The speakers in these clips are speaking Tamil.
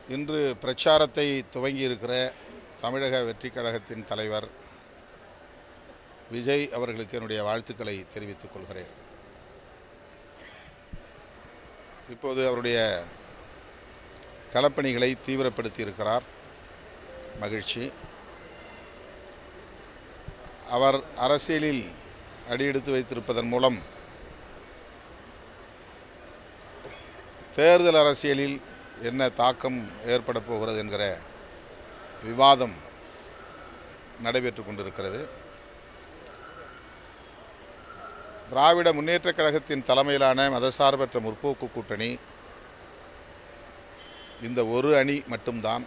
இன்று பிரச்சாரத்தை துவங்கியிருக்கிற தமிழக வெற்றி கழகத்தின் தலைவர் விஜய் அவர்களுக்கு என்னுடைய வாழ்த்துக்களை தெரிவித்துக் கொள்கிறேன். இப்போது அவருடைய களப்பணிகளை தீவிரப்படுத்தி இருக்கிறார். மகிழ்ச்சி. அவர் அரசியலில் அடியெடுத்து வைத்திருப்பதன் மூலம் தேர்தல் அரசியலில் என்ன தாக்கம் ஏற்பட போகிறது என்கிற விவாதம் நடைபெற்று கொண்டிருக்கிறது. திராவிட முன்னேற்றக் கழகத்தின் தலைமையிலான மதசார்பற்ற முற்போக்கு கூட்டணி இந்த ஒரு அணி மட்டும்தான்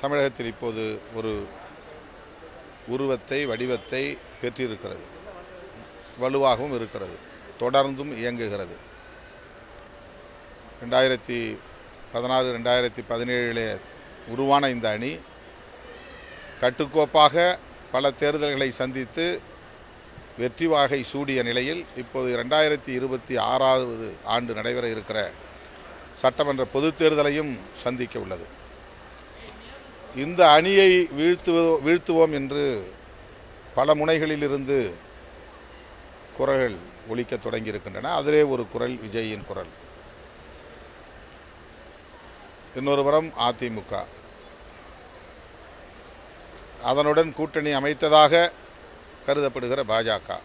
தமிழகத்தில் இப்போது ஒரு உருவத்தை வடிவத்தை பெற்றிருக்கிறது, வலுவாகவும் இருக்கிறது, தொடர்ந்தும் இயங்குகிறது. 2016 2017 உருவான இந்த அணி கட்டுக்கோப்பாக பல தேர்தல்களை சந்தித்து வெற்றி வாகை சூடிய நிலையில் இப்போது 2026 ஆண்டு நடைபெற இருக்கிற சட்டமன்ற பொதுத் தேர்தலையும் சந்திக்க உள்ளது. இந்த அணியை வீழ்த்துவோம் என்று பல முனைகளிலிருந்து குரல்கள் ஒலிக்க தொடங்கியிருக்கின்றன. அதிலே ஒரு குரல் விஜயின் குரல். இன்னொரு புறம் அதிமுக, அதனுடன் கூட்டணி அமைத்ததாக கருதப்படுகிற பாஜக,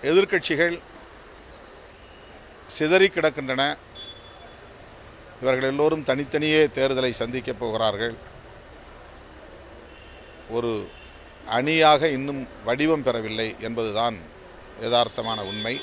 எதிர்க்கட்சிகள் சிதறி கிடக்கின்றன. இவர்கள் எல்லோரும் தனித்தனியே தேர்தலை சந்திக்கப் போகிறார்கள். ஒரு அணியாக இன்னும் வடிவம் பெறவில்லை என்பதுதான் யதார்த்தமான உண்மை.